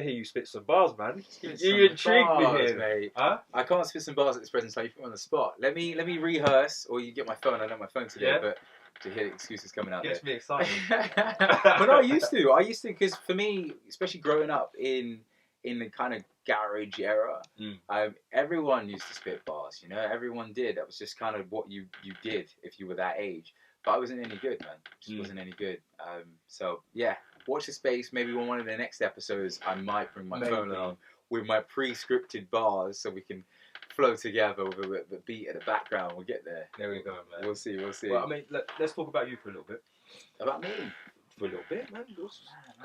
to hear you spit some bars, man. Spit You some intrigued me bars, here, mate. Huh? I can't spit some bars at this present time. You put me on the spot. Let me rehearse, or you get my phone. I know my phone today, but to hear excuses coming out. Gets me excited. But no, I used to, because for me, especially growing up in the kind of garage era, everyone used to spit bars. You know, everyone did. That was just kind of what you did if you were that age. But I wasn't any good, man. Just wasn't any good. So yeah, watch the space. Maybe on one of the next episodes, I might bring my phone along with my pre-scripted bars, so we can flow together with the beat at the background. We'll get there. There we go, man. We'll see. Well, I mean, let's talk about you for a little bit. About me? For a little bit, man. Come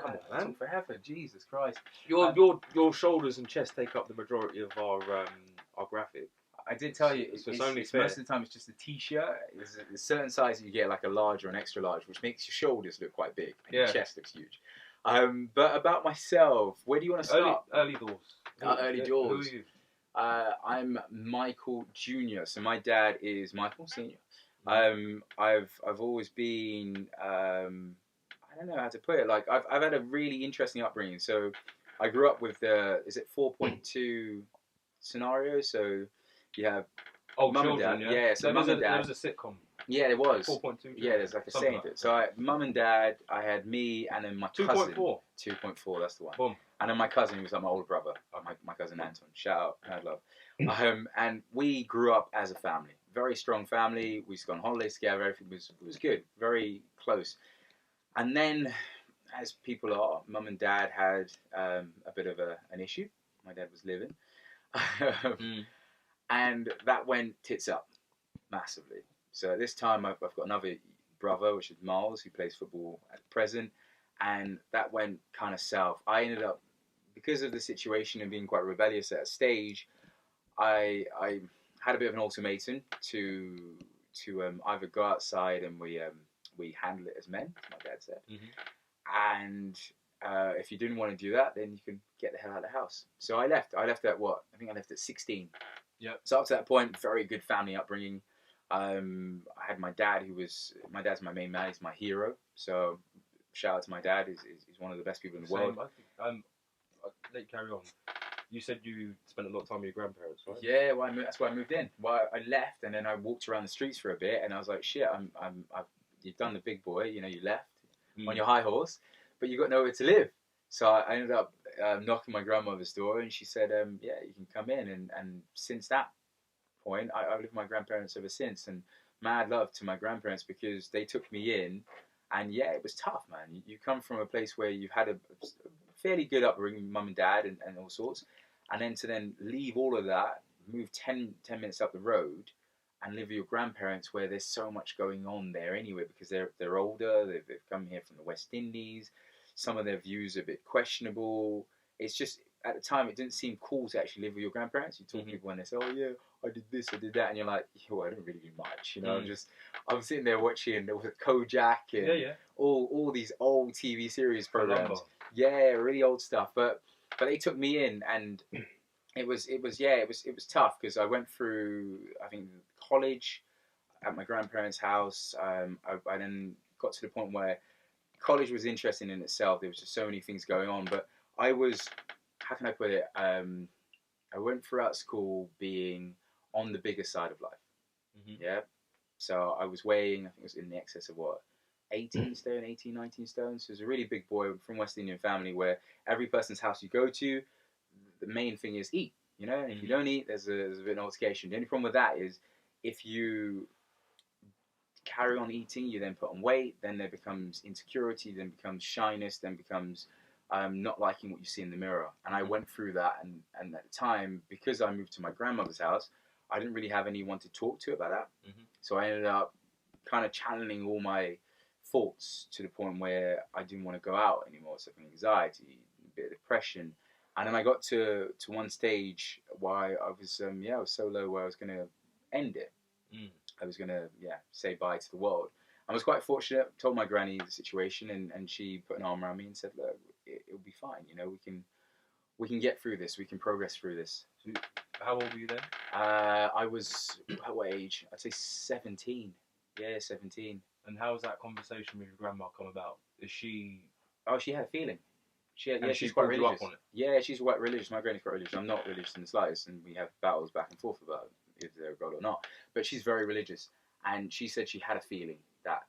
on, man. Talk forever. Jesus Christ. Your shoulders and chest take up the majority of our graphic. I did tell you, it's only fair. Most of the time it's just a t-shirt. There's a certain size that you get, like a large or an extra large, which makes your shoulders look quite big and your chest looks huge. But about myself, where do you want to start? Early doors. Early doors. Who are you? I'm Michael Jr. So my dad is Michael Senior. I've always been I don't know how to put it. Like I've had a really interesting upbringing. So I grew up with the 4.2 scenario. So you have mum and dad. Yeah, so mum and dad. There was a sitcom. Yeah, there was. 4.2. Yeah, there's like a saying to it. So mum and dad, I had me, and then my cousin. 2.4. 2.4, that's the one. Boom. And then my cousin, who was like my older brother, my cousin Anton. Shout out, mad love. And we grew up as a family, very strong family. We used to go on holidays together. Everything was good, very close. And then, as people are, mum and dad had a bit of an issue. My dad was living. And that went tits up massively. So at this time, I've got another brother, which is Miles, who plays football at present, and that went kind of south. I ended up, because of the situation and being quite rebellious at a stage, I had a bit of an ultimatum to either go outside and we handle it as men, my dad said, and if you didn't want to do that, then you can get the hell out of the house. So I left. I left at what? I think I left at 16. Yeah. So up to that point, very good family upbringing. I had my dad, my dad's my main man. He's my hero. So shout out to my dad. He's one of the best people in the world. I think, I'll let you carry on. You said you spent a lot of time with your grandparents, right? Yeah, well, that's why I moved in. Well, I left, and then I walked around the streets for a bit, and I was like, shit, you've done the big boy. You know, you left on your high horse, but you got nowhere to live. So I ended up knocking my grandmother's door, and she said, yeah, you can come in. And since that point, I've lived with my grandparents ever since. And mad love to my grandparents, because they took me in. And yeah, it was tough, man. You come from a place where you've had a fairly good upbringing, mum and dad and all sorts. And then to leave all of that, move 10 minutes up the road and live with your grandparents, where there's so much going on there anyway, because they're older, they've come here from the West Indies. Some of their views are a bit questionable. It's just, at the time, it didn't seem cool to actually live with your grandparents. You talk to people and they say, oh yeah, I did this, I did that. And you're like, yo, I didn't really do much. You know, I'm sitting there watching, there was Kojak and all these old TV series programs. Yeah, really old stuff. But they took me in, and it was tough, because I went through, I think, college at my grandparents' house. I then got to the point where college was interesting in itself. There was just so many things going on, but I was, how can I put it? I went throughout school being on the bigger side of life. Yeah. So I was weighing, I think it was in the excess of 18 stone, 18, 19 stone. So it was a really big boy from West Indian family, where every person's house you go to, the main thing is eat, you know, and if you don't eat, there's a bit of an altercation. The only problem with that is, if you carry on eating, you then put on weight, then there becomes insecurity, then becomes shyness, then becomes not liking what you see in the mirror. And I went through that, and at the time, because I moved to my grandmother's house, I didn't really have anyone to talk to about that. So I ended up kind of channeling all my thoughts to the point where I didn't want to go out anymore. So anxiety, a bit of depression. And then I got to one stage where I was so low, where I was going to end it. I was going to, say bye to the world. I was quite fortunate, told my granny the situation, and she put an arm around me and said, look, it'll be fine. You know, we can get through this. We can progress through this. How old were you then? I was, at what age? I'd say 17. Yeah, 17. And how has that conversation with your grandma come about? Is she... Oh, she had a feeling. She's quite pulled you religious. up on it. Yeah, she's quite religious. My granny's quite religious. I'm not religious in the slightest, and we have battles back and forth about if they're God or not. But she's very religious, and she said she had a feeling that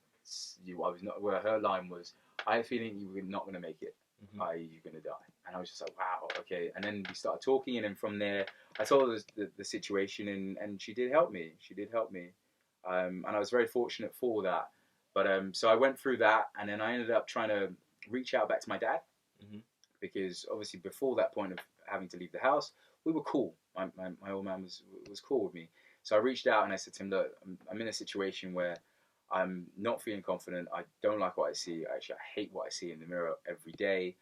I was not. Where her line was, I had a feeling you were not going to make it. You're going to die. And I was just like, wow, okay. And then we started talking, and then from there, I told her the situation, and she did help me. And I was very fortunate for that. But so I went through that, and then I ended up trying to reach out back to my dad, because obviously before that point of having to leave the house, we were cool. My old man was cool with me. So I reached out and I said to him, look, I'm in a situation where I'm not feeling confident. I don't like what I see. Actually, I hate what I see in the mirror every day.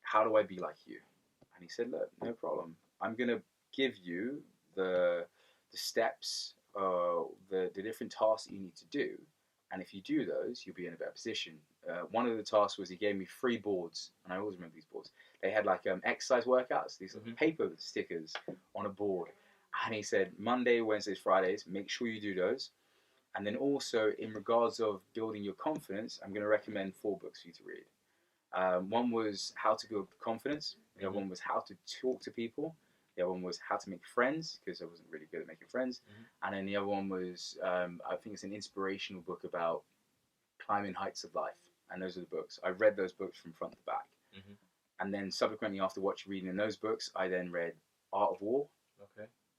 How do I be like you? And he said, look, no problem. I'm going to give you the steps, the different tasks that you need to do. And if you do those, you'll be in a better position. One of the tasks was he gave me 3 boards, and I always remember these boards. They had like exercise workouts, these paper stickers on a board. And he said, Monday, Wednesdays, Fridays, make sure you do those. And then also, in regards of building your confidence, I'm going to recommend 4 books for you to read. One was How to Build Confidence. The other one was How to Talk to People. The other one was How to Make Friends, because I wasn't really good at making friends. And then the other one was, I think it's an inspirational book about climbing heights of life. And those are the books. I read those books from front to back. And then subsequently, after reading those books, I then read Art of War.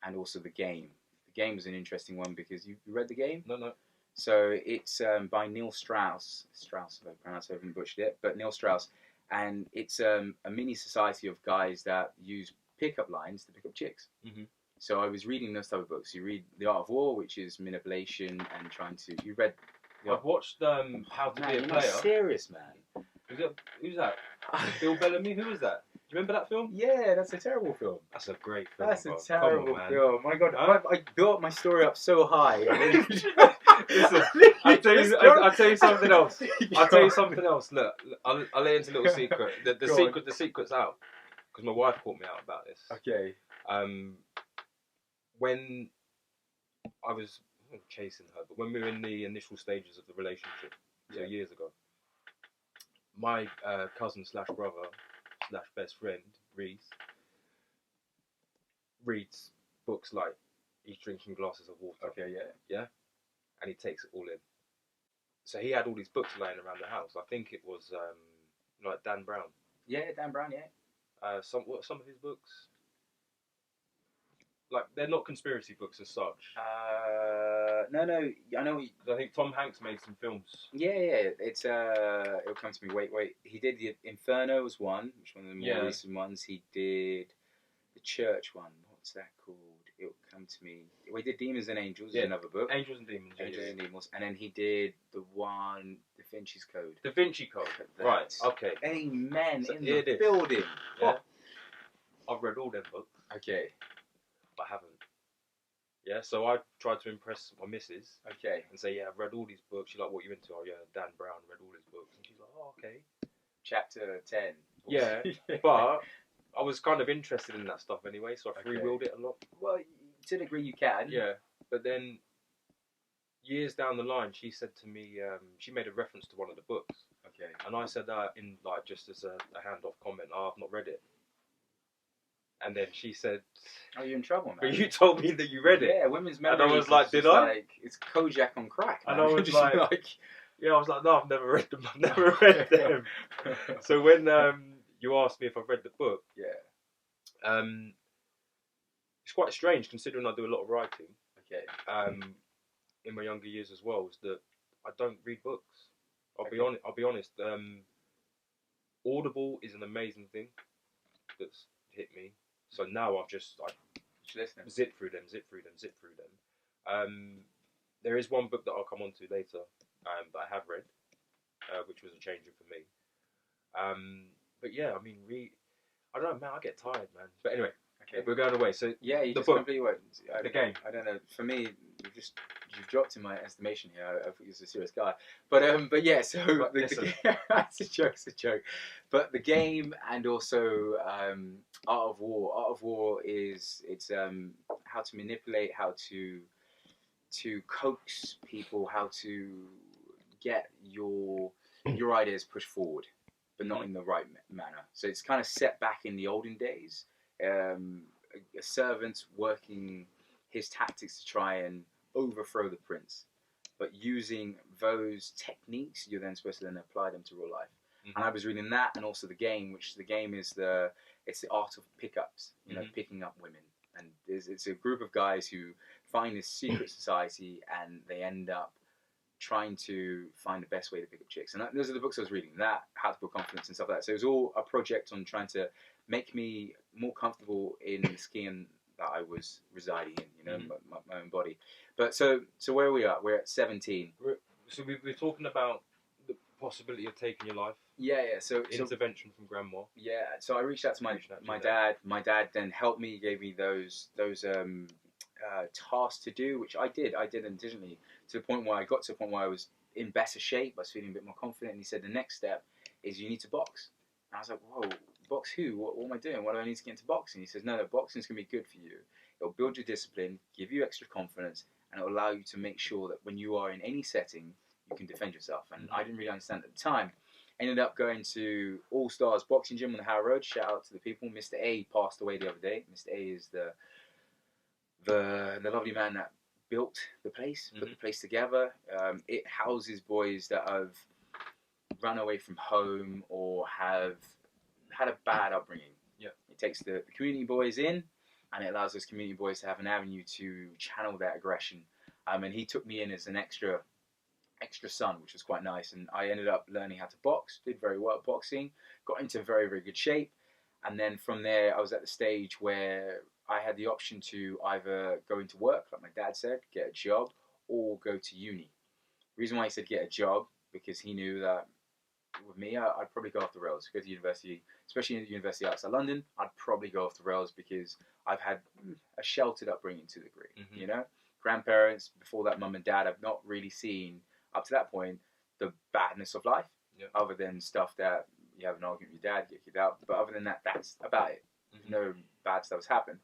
And also The Game. The Game was an interesting one because you read The Game? No. So it's by Neil Strauss. Strauss, if I pronounce it, I haven't butchered it, but Neil Strauss. And it's a mini society of guys that use pickup lines to pick up chicks. So I was reading those type of books. You read The Art of War, which is manipulation and trying to. You read. I've watched How to Be a Player. You're not serious, man. Who's that? Bill Bellamy. Who was that? Do you remember that film? Yeah, that's a terrible film. That's a great film. That's a terrible film. My God, Huh? I built my story up so high. Listen, I'll tell you something else. I'll tell you something else. Look, I'll let into a little secret. The secret's out because my wife caught me out about this. Okay. When I was not chasing her, but when we were in the initial stages of the relationship, so years ago, my cousin / brother / best friend Reese reads books like he's drinking glasses of water. Okay, yeah, and he takes it all in. So he had all these books lying around the house. I think it was like Dan Brown. Yeah, Dan Brown. Yeah. Some of his books. Like they're not conspiracy books as such. No, I know. I think Tom Hanks made some films. Yeah. It's it'll come to me. Wait. He did the Inferno was one, which one of the more recent ones. He did the Church one. What's that called? It'll come to me. We did Demons and Angels. Yeah, another book. Angels and Demons. Angels and Demons, and then he did the one Da Vinci's Code. Da Vinci Code. Right. Okay. Amen. So in the building. Yeah. I've read all them books. Okay. But I haven't. Yeah, so I tried to impress my missus. Okay. And say, yeah, I've read all these books. She's like, what are you into? Oh, yeah, Dan Brown, read all his books. And she's like, oh, okay. Chapter 10. Yeah, but I was kind of interested in that stuff anyway, so I free-willed it a lot. Well, to a degree you can. Yeah, but then years down the line, she said to me, she made a reference to one of the books. Okay. And I said that in like just as a hand-off comment, I've not read it. And then she said, "Oh, you're in trouble, man." But you told me that you read it. Yeah, women's memory. And I was like, "Did I?" Like, it's Kojak on crack. Man. And I was like, "Yeah." I was like, "No, I've never read them. I've never read them." So when you asked me if I've read the book, it's quite strange considering I do a lot of writing. Okay. In my younger years as well, is that I don't read books. I'll be honest. Audible is an amazing thing that's hit me. So now I zip through them. There is one book that I'll come on to later that I have read, which was a changer for me. But yeah, I mean, I don't know, man, I get tired, man. But anyway, we're going away. So yeah, you the just book, completely went. the game. I don't know. For me, you've dropped in my estimation here. I thought you was a serious guy, but yeah. So it's a joke. But the game and also Art of War. Art of War it's how to manipulate, how to coax people, how to get your ideas pushed forward. but not in the right manner. So it's kind of set back in the olden days. A servant working his tactics to try and overthrow the prince, but using those techniques, you're then supposed to then apply them to real life. And I was reading that, and also the game, which the game is it's the art of pickups, you know, picking up women. And it's a group of guys who find this secret society, and they end up trying to find the best way to pick up chicks. And those are the books I was reading. That, How to Build Confidence and stuff like that. So it was all a project on trying to make me more comfortable in the skin that I was residing in, you know, my own body. But so where are we at? We're at 17. So we're talking about the possibility of taking your life. Yeah. So intervention from grandma. Yeah. So I reached out to my dad. My dad then helped me, gave me those tasks to do, which I did diligently, to the point where I got to a point where I was in better shape. I was feeling a bit more confident. And he said the next step is you need to box. And I was like, whoa, box who? What am I doing? Why do I need to get into boxing? He says, no, boxing's going to be good for you. It'll build your discipline, give you extra confidence, and it'll allow you to make sure that when you are in any setting, you can defend yourself. And I didn't really understand at the time. Ended up going to All Stars Boxing Gym on the Harrow Road. Shout out to the people. Mr. A passed away the other day. Mr. A is the lovely man that built the place, put the place together. It houses boys that have run away from home or have had a bad upbringing. Yeah. It takes the community boys in, and it allows those community boys to have an avenue to channel their aggression. And he took me in as an extra son, which was quite nice. And I ended up learning how to box, did very well at boxing, got into very, very good shape. And then from there, I was at the stage where I had the option to either go into work, like my dad said, get a job, or go to uni. The reason why he said get a job, because he knew that with me, I'd probably go off the rails, go to university, especially in a university outside London. I'd probably go off the rails because I've had a sheltered upbringing to a degree, you know? Grandparents, before that, mum and dad, I've not really seen, up to that point, the badness of life, other than stuff that you have an argument with your dad, get kicked out. But other than that, that's about it. No bad stuff has happened.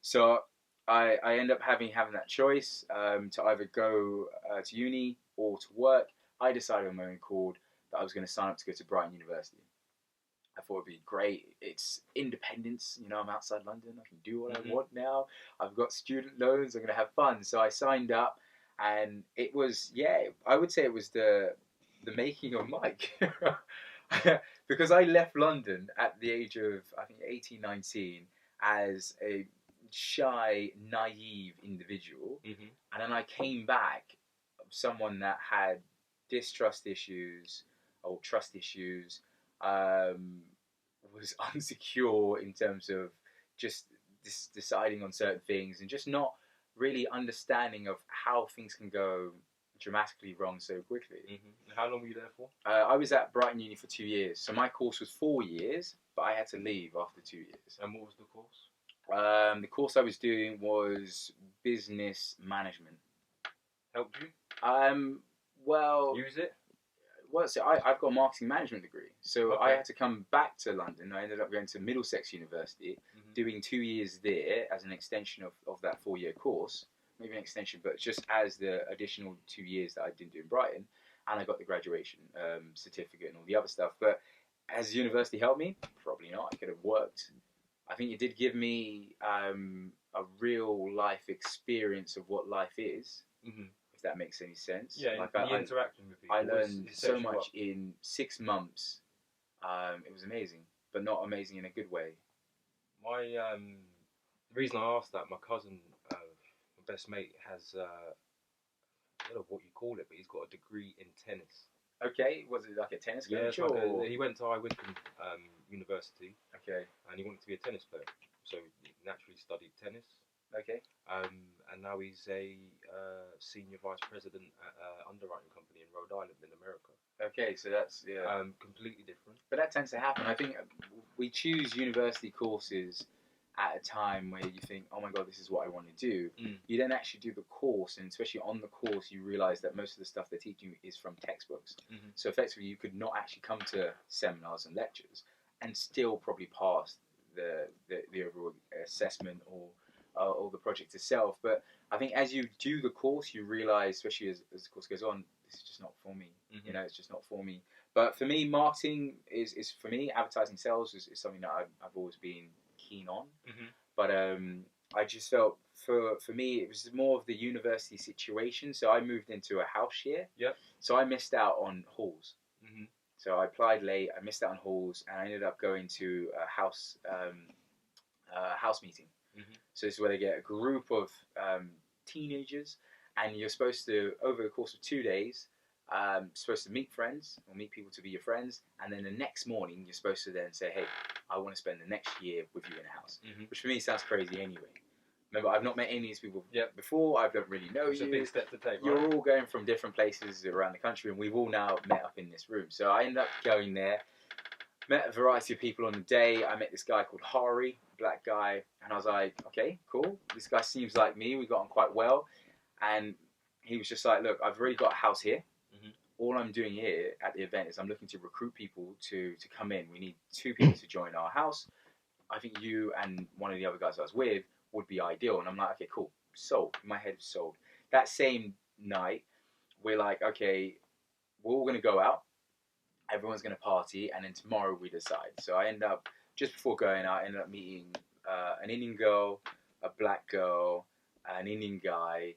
So I end up having that choice to either go to uni or to work. I decided on my own accord that I was going to sign up to go to Brighton University. I thought it'd be great. It's independence. You know, I'm outside London. I can do what I want now. I've got student loans. I'm going to have fun. So I signed up, and it was, I would say it was the making of Mike. Because I left London at the age of, I think, 18, 19, as a shy, naive individual. And then I came back, someone that had distrust issues or trust issues, was insecure in terms of just deciding on certain things and just not really understanding of how things can go dramatically wrong so quickly. How long were you there for? I was at Brighton Uni for 2 years. So my course was 4 years, but I had to leave after 2 years. And what was the course? The course I was doing was business management. Helped you? Well... Use it? Well, so I've got a marketing management degree. So I had to come back to London. I ended up going to Middlesex University, doing 2 years there as an extension of that 4-year course. Maybe an extension, but just as the additional 2 years that I didn't do in Brighton. And I got the graduation certificate and all the other stuff. But has university helped me? Probably not. I could have worked. I think it did give me a real life experience of what life is, if that makes any sense. Yeah, like the interacting with people. I learned so much in 6 months. It was amazing, but not amazing in a good way. My the reason I asked that, my cousin, my best mate, has I don't know what you call it, but he's got a degree in tennis. Okay, was it like a tennis coach? Yeah, he went to Wycombe University. Okay. And he wanted to be a tennis player, so he naturally studied tennis. Okay. And now he's a senior vice president at an underwriting company in Rhode Island in America. Okay, so that's completely different. But that tends to happen. I think we choose university courses at a time where you think, oh my god, this is what I want to do. You then actually do the course, and especially on the course, you realise that most of the stuff they're teaching you is from textbooks. So effectively, you could not actually come to seminars and lectures and still probably pass the overall assessment or the project itself. But I think as you do the course, you realise, especially as the course goes on, this is just not for me. You know, it's just not for me. But for me, marketing is for me, advertising sales is something that I've always been keen on. Mm-hmm. But I just felt for me it was more of the university situation. So I moved into a house year. Yep. So I missed out on halls. Mm-hmm. So I applied late. I missed out on halls, and I ended up going to a house meeting. Mm-hmm. So this is where they get a group of teenagers, and you're supposed to, over the course of 2 days, supposed to meet friends or meet people to be your friends, and then the next morning you're supposed to then say, hey, I want to spend the next year with you in a house. Mm-hmm. Which for me sounds crazy anyway. Remember, I've not met any of these people Yep. before. I don't really know It's you. a big step to take, right? You're all going from different places around the country, and we've all now met up in this room. So I ended up going there, met a variety of people on the day. I met this guy called Hari, black guy, and I was like, okay, cool. This guy seems like me. We got on quite well. And he was just like, look, I've already got a house here. Mm-hmm. All I'm doing here at the event is I'm looking to recruit people to come in. We need 2 people to join our house. I think you and one of the other guys I was with would be ideal. And I'm like, okay, cool. Sold. My head was sold. That same night, we're like, okay, we're all going to go out. Everyone's going to party. And then tomorrow we decide. So I end up, just before going out, I ended up meeting an Indian girl, a black girl, an Indian guy,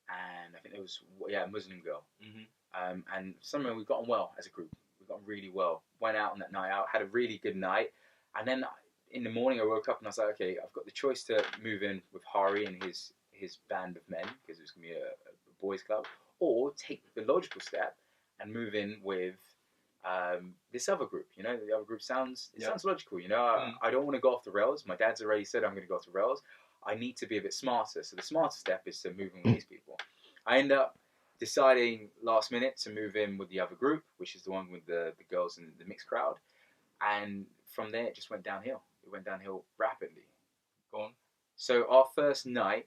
and I think there was, a Muslim girl. Mm-hmm. And somehow we got on well as a group. We got on really well. Went out on that night out, had a really good night. And then in the morning I woke up and I was like, okay, I've got the choice to move in with Hari and his band of men, because it was going to be a boys club, or take the logical step and move in with this other group. You know, the other group sounds logical. You know, I don't want to go off the rails. My dad's already said I'm going to go off the rails. I need to be a bit smarter. So the smarter step is to move in with these people. I end up deciding last minute to move in with the other group, which is the one with the girls in the mixed crowd. And from there, it just went downhill. It went downhill rapidly. Go on. So our first night,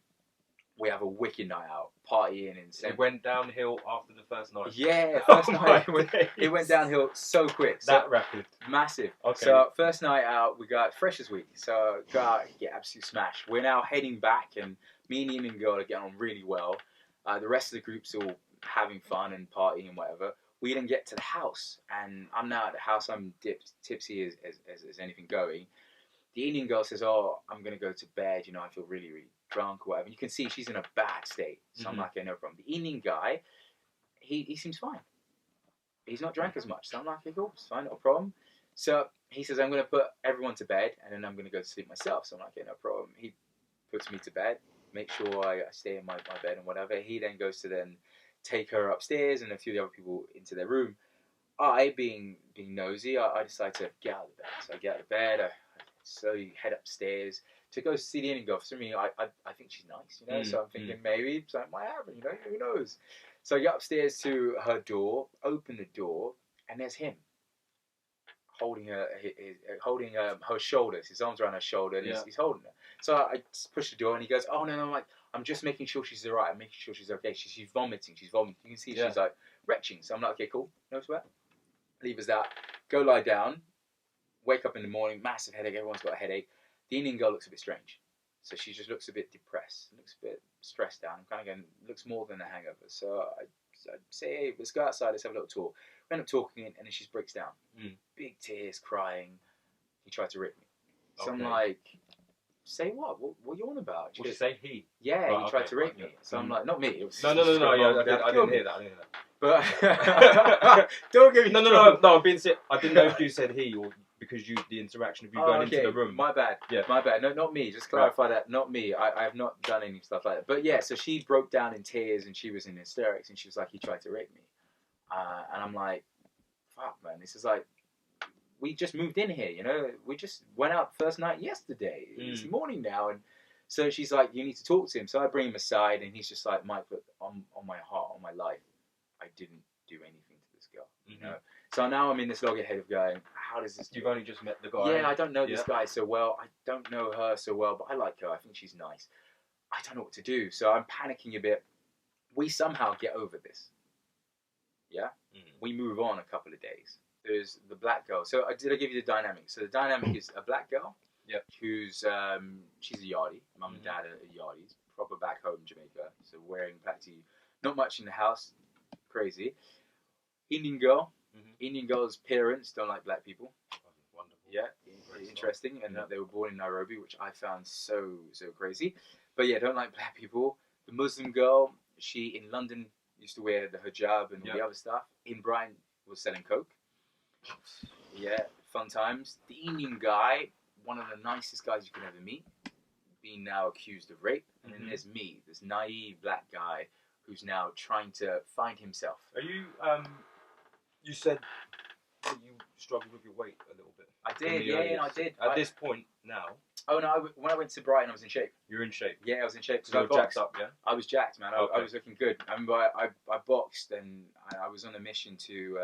we have a wicked night out, partying and It went downhill after the first night. Yeah, first night it went downhill so quick. So that rapid. Massive. Okay. So first night out, we got Freshers Week. So go out, get absolute smash. We're now heading back, and me and the Indian girl are getting on really well. The rest of the group's all having fun and partying and whatever. We didn't get to the house, and I'm now at the house. I'm tipsy as anything going. The Indian girl says, oh, I'm going to go to bed. You know, I feel really, really drunk or whatever. You can see she's in a bad state. So I'm like, okay, no problem. The Indian guy, he seems fine. He's not drank as much. So I'm like, okay, cool, it's fine, no problem. So he says, I'm going to put everyone to bed, and then I'm going to go to sleep myself. So I'm like, okay, no problem. He puts me to bed, make sure I stay in my bed and whatever. He then goes to then take her upstairs and a few of the other people into their room. I, being nosy, I decide to get out of the bed. So I get out of bed, I slowly head upstairs to go see the Indian girl. For me, I think she's nice, you know. So I'm thinking maybe something might happen, you know. Who knows? So I get upstairs to her door, open the door, and there's him holding her shoulders. His arms around her shoulder, and he's holding her. So I just push the door, and he goes, "Oh no, I'm just making sure she's alright. I'm making sure she's okay. She's vomiting. She's vomiting. You can see she's like retching." So I'm like, "Okay, cool. No sweat. Leave us that. Go lie down. Wake up in the morning, massive headache. Everyone's got a headache. The Indian girl looks a bit strange. So she just looks a bit depressed, looks a bit stressed down. I'm kind of going, looks more than a hangover. So I say, hey, let's go outside, let's have a little talk. We end up talking, and then she breaks down. Big tears, crying. He tried to rip me. So I'm like, say what? What are you on about? What did you say? He? Yeah, right, he tried to rape me. So I'm like, not me. It was no, I didn't hear that. But don't give me no. I didn't know if you said he or because the interaction of you going into the room. My bad. Yeah, my bad. No, not me. Just clarify that. Not me. I have not done any stuff like that. But yeah, so she broke down in tears and she was in hysterics and she was like, he tried to rape me. And I'm like, fuck, man. This is like, we just moved in here, you know. We just went out first night yesterday. It's morning now, and so she's like, you need to talk to him. So I bring him aside, and he's just like, Mike, look, on my heart, on my life, I didn't do anything to this girl, you know. So now I'm in this loggerhead of going, how does this? You've only just met the guy. Yeah, I don't know this guy so well. I don't know her so well, but I like her. I think she's nice. I don't know what to do, so I'm panicking a bit. We somehow get over this. Yeah, we move on a couple of days. There's the black girl. So did I give you the dynamic? So the dynamic is a black girl. Yep. Who's she's a yardie. Mum and dad are yardies. Proper back home Jamaica. So wearing black tea. Not much in the house. Crazy. Indian girl. Indian girls' parents don't like black people. Wonderful. Yeah, interesting. And they were born in Nairobi, which I found so crazy. But yeah, don't like black people. The Muslim girl, she in London used to wear the hijab and all the other stuff. In Brighton was selling coke. Yeah, fun times. The Indian guy, one of the nicest guys you can ever meet, being now accused of rape. And then there's me, this naive black guy who's now trying to find himself. Are you? You said that you struggled with your weight a little bit. I did, I did. At this point now. Oh no! When I went to Brighton, I was in shape. You're in shape. Yeah, I was in shape. So you were jacked up, yeah. I was jacked, man. Okay. I was looking good. I remember I boxed and I was on a mission to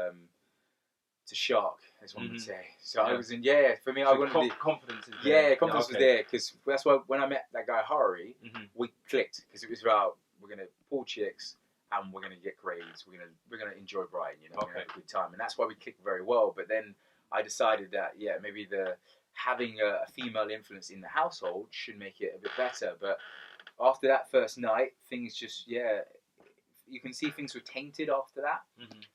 shark, as one would say. So I was in. Yeah, for me, so I wanted to. Confidence is there. there. Confidence was there because that's why when I met that guy Hari, we clicked because it was about we're gonna pull chicks and we're gonna get grades. We're gonna enjoy Brighton, you know, we're gonna have a good time, and that's why we clicked very well. But then I decided that maybe having a female influence in the household should make it a bit better. But after that first night, things just you can see things were tainted after that.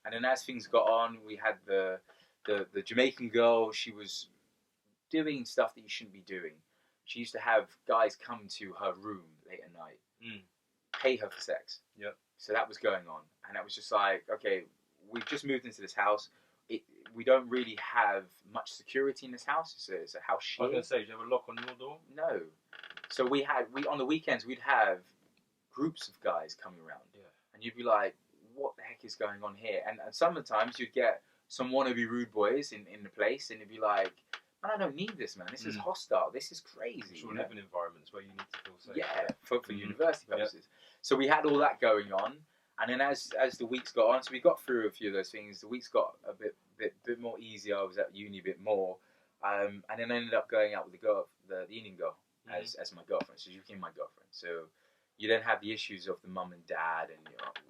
And then as things got on, we had the Jamaican girl. She was doing stuff that you shouldn't be doing. She used to have guys come to her room late at night, pay her for sex. Yep. So that was going on, and that was just like, okay, we've just moved into this house. We don't really have much security in this house. It's a house share. I was going to say, do you have a lock on your door? No. So we on the weekends we'd have groups of guys coming around. Yeah. And you'd be like, what the heck is going on here? And sometimes you'd get some wannabe rude boys in the place, and you'd be like, man, I don't need this, man. This is hostile. This is crazy. Sure, living environments where you need to feel safe. Yeah, for university purposes. Yeah. So we had all that going on, and then as the weeks got on, so we got through a few of those things. The weeks got a bit more easier. I was at uni a bit more, and then I ended up going out with the girl, the Indian girl, as my girlfriend. So she became my girlfriend. So you then have the issues of the mum and dad, and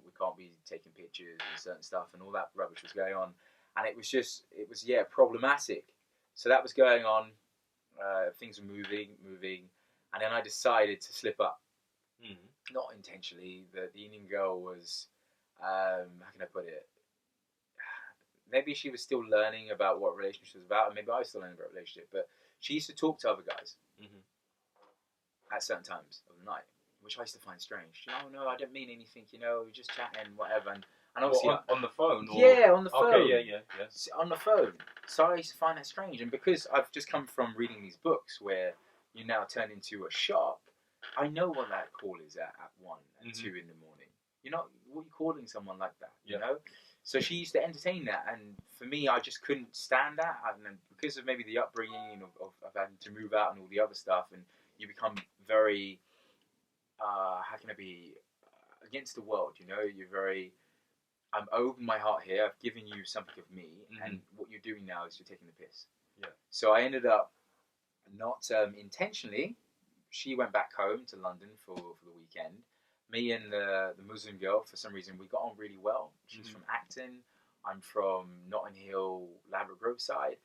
we can't be taking pictures and certain stuff, and all that rubbish was going on, and it was problematic. So that was going on. Things were moving, and then I decided to slip up. Not intentionally. The Indian girl was, how can I put it? Maybe she was still learning about what relationship was about, and maybe I was still learning about relationship. But she used to talk to other guys at certain times of the night, which I used to find strange. No, I don't mean anything. We're just chatting, whatever. And obviously on the phone. Or? Yeah, on the phone. Okay, yeah. On the phone. So I used to find that strange, and because I've just come from reading these books where you now turn into a shark. I know what that call is at 1 and 2 in the morning. What are you calling someone like that? You know? So she used to entertain that, and for me, I just couldn't stand that. And because of maybe the upbringing of having to move out and all the other stuff, and you become very, how can I be, against the world, You're very, I'm open my heart here, I've given you something of me, and what you're doing now is you're taking the piss. Yeah. So I ended up, not intentionally, she went back home to London for the weekend. Me and the Muslim girl, for some reason, we got on really well. She's from Acton. I'm from Notting Hill, Ladbroke Grove side.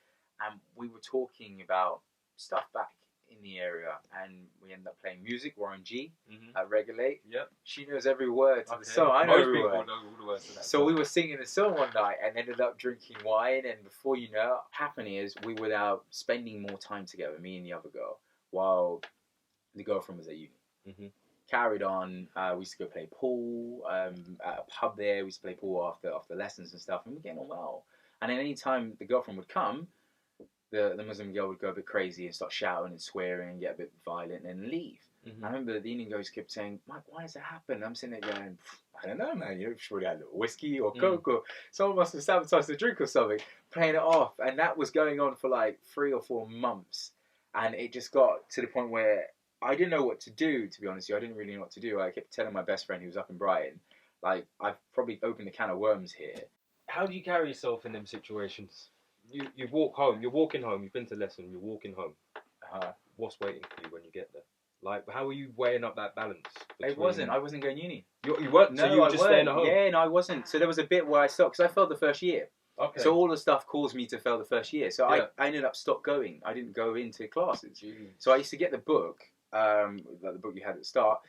And we were talking about stuff back in the area. And we ended up playing music, Warren G, at Regulate. Yep. She knows every word to the song. I know every word. Know all the words to that song. We were singing the song one night and ended up drinking wine. And before you know, what happened is we were now spending more time together, me and the other girl, while the girlfriend was at uni. Carried on. We used to go play pool at a pub there. We used to play pool after lessons and stuff, and we were getting on well. And then any time the girlfriend would come, the Muslim girl would go a bit crazy and start shouting and swearing and get a bit violent and leave. I remember the Indian guys kept saying, "Mike, why does that happen?" I'm sitting there going, "I don't know, man. Sure they had a little whiskey or coke or someone must have sabotaged the drink or something." Playing it off, and that was going on for like 3 or 4 months, and it just got to the point where I didn't know what to do, to be honest with you. I didn't really know what to do. I kept telling my best friend who was up in Brighton, like, I've probably opened a can of worms here. How do you carry yourself in them situations? You walk home, you're walking home, you've been to lesson, you're walking home. What's waiting for you when you get there? Like, how are you weighing up that balance? I wasn't going uni. You weren't? No, so you were just staying at home? Yeah, no, I wasn't. So there was a bit where I stopped, because I failed the first year. Okay. So all the stuff caused me to fail the first year. So I ended up stopped going. I didn't go into classes. Jeez. So I used to get the book, like the book you had at the start,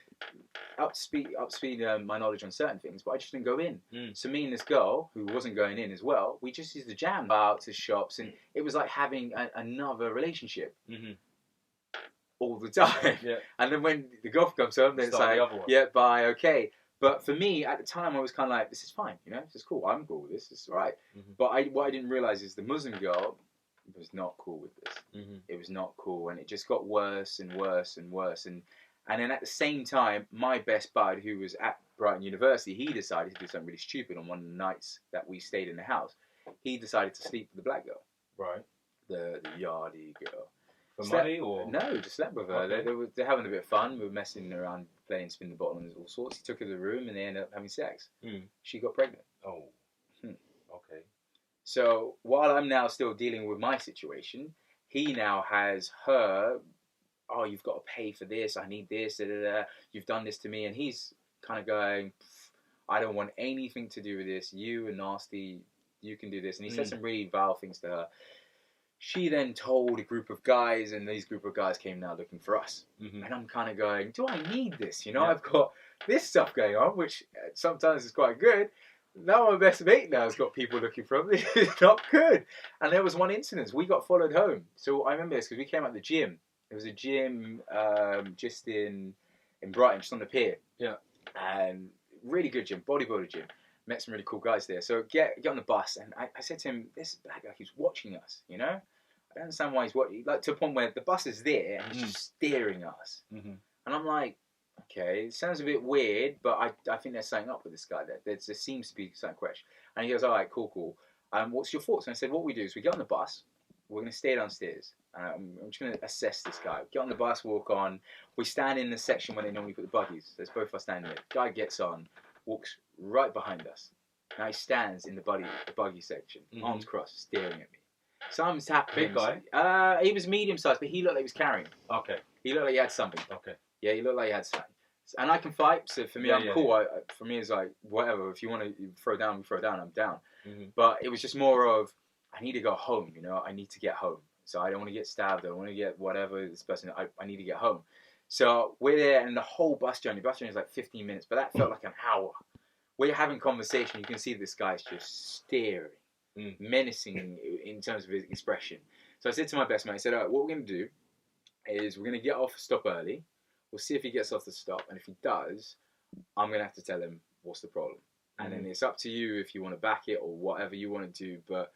up to speed my knowledge on certain things, but I just didn't go in. Mm. So me and this girl who wasn't going in as well, we just used to jam out to shops, and it was like having another relationship all the time. Yeah. And then when the girlfriend comes home, then it's like, yeah, bye, okay. But for me at the time, I was kind of like, this is fine, you know, this is cool. I'm cool with this. It's all right. But what I didn't realize is the Muslim girl was not cool with this. It was not cool, and it just got worse and worse and worse. And then at the same time, my best bud, who was at Brighton University, he decided to do something really stupid on one of the nights that we stayed in the house. He decided to sleep with the black girl. Right. The yardie girl. For money or? No, just slept with her. Okay. They're having a bit of fun. We were messing around, playing spin the bottle and all sorts. He took her to the room and they ended up having sex. She got pregnant. Oh. Okay. So while I'm now still dealing with my situation, he now has her, oh, you've got to pay for this, I need this, you've done this to me. And he's kind of going, I don't want anything to do with this. You are nasty, you can do this. And he said some really vile things to her. She then told a group of guys, and these group of guys came now looking for us. And I'm kind of going, do I need this? You know, I've got this stuff going on, which sometimes is quite good. Now my best mate now has got people looking for him. It's not good. And there was one incident. We got followed home. So I remember this because we came out of the gym. There was a gym just in Brighton, just on the pier. Yeah. And really good gym, bodybuilder gym. Met some really cool guys there. So get on the bus, and I said to him, this black guy keeps watching us, you know? I don't understand why he's watching. Like, to a point where the bus is there, and he's just staring at us. And I'm like, okay, it sounds a bit weird, but I think there's something up with this guy. There seems to be something question. And he goes, all right, cool. What's your thoughts? And I said, what we do is we get on the bus, we're going to stay downstairs. I'm just going to assess this guy. Get on the bus, walk on. We stand in the section where they normally put the buggies. There's both of us standing there. Guy gets on, walks right behind us. Now he stands in the buggy section, arms crossed, staring at me. Something's happening. Big guy? He was medium sized, but he looked like he was carrying. Okay. He looked like he had something. Okay. Yeah, he looked like he had something. And I can fight, so for me, I'm cool. For me, it's like, whatever. If you want to throw down, we throw down, I'm down. But it was just more of, I need to go home, you know? I need to get home. So I don't want to get stabbed. I don't want to get whatever, this person, I need to get home. So we're there, and the whole bus journey is like 15 minutes, but that felt like an hour. We're having conversation. You can see this guy's just staring, menacing in terms of his expression. So I said to my best mate, I said, all right, what we're going to do is we're going to get off the stop early. We'll see if he gets off the stop. And if he does, I'm going to have to tell him what's the problem. And then it's up to you if you want to back it or whatever you want to do. But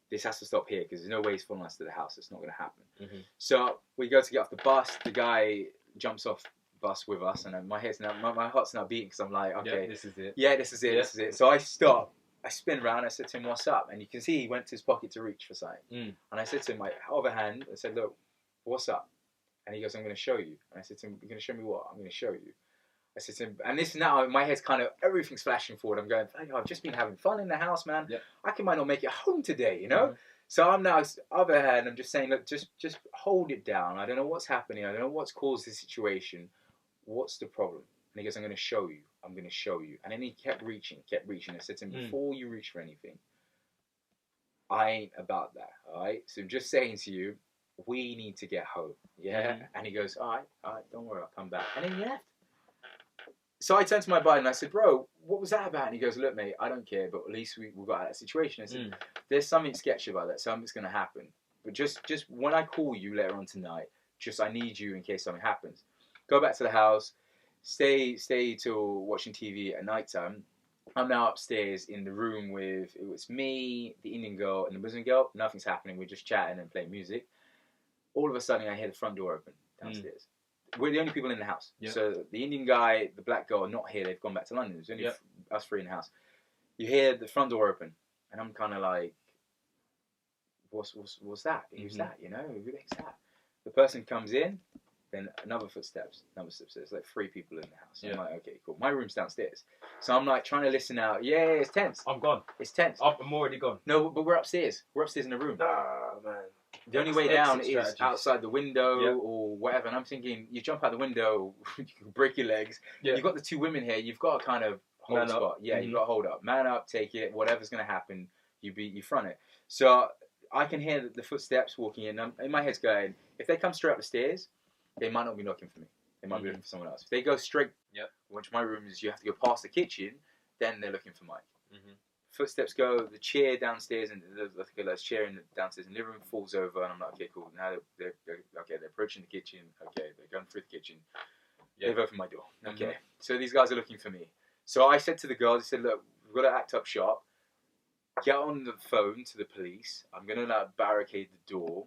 this has to stop here because there's no way he's following us to the house. It's not going to happen. So we go to get off the bus. The guy jumps off bus with us, and my heart's now beating because I'm like, okay, this is it. Yeah, this is it. This is it. So I stop. I spin around. I said to him, "What's up?" And you can see he went to his pocket to reach for something. And I said to him, my other hand, I said, "Look, what's up?" And he goes, "I'm going to show you." And I said to him, "You're going to show me what?" "I'm going to show you." I said to him, and this now, my head's kind of, everything's flashing forward. I'm going, I've just been having fun in the house, man. I might not make it home today, you know? So I'm now, other hand, I'm just saying, look, just hold it down. I don't know what's happening. I don't know what's caused this situation. What's the problem? And he goes, I'm going to show you. I'm going to show you. And then he kept reaching. I said to him, before you reach for anything, I ain't about that, all right? So I'm just saying to you, we need to get home, yeah? And he goes, all right, don't worry, I'll come back. And then he left. So I turned to my buddy and I said, bro, what was that about? And he goes, look, mate, I don't care, but at least we got out of that situation. I said, there's something sketchy about that. Something's going to happen. But just when I call you later on tonight, I need you in case something happens. Go back to the house, stay till watching TV at night time. I'm now upstairs in the room with, it was me, the Indian girl, and the Muslim girl. Nothing's happening. We're just chatting and playing music. All of a sudden, I hear the front door open downstairs. We're the only people in the house. So the Indian guy, the black girl are not here. They've gone back to London. There's only us three in the house. You hear the front door open, and I'm kind of like, what's that? Who's that? You know, who the heck's that? The person comes in, then another footsteps. There's like three people in the house. I'm like, okay, cool. My room's downstairs. So I'm like trying to listen out. Yeah, it's tense. I'm gone. It's tense. I'm already gone. No, but we're upstairs. We're upstairs in the room. Ah, man. The only way down is outside the window or whatever. And I'm thinking, you jump out the window, you can break your legs. You've got the two women here. You've got to kind of hold spot. Yeah, you've got to hold up. Man up, take it. Whatever's going to happen, you front it. So I can hear the footsteps walking in. In my head's going, if they come straight up the stairs, they might not be looking for me. they might be looking for someone else. If they go straight, which my room is, you have to go past the kitchen, then they're looking for Mike. Footsteps go, the chair downstairs, and the chair in the downstairs in the living room falls over, and I'm like, okay, cool. Now they're approaching the kitchen. Okay, they're going through the kitchen. They've opened my door. Okay, so these guys are looking for me. So I said to the girls, I said, look, we've got to act up sharp. Get on the phone to the police. I'm gonna barricade the door.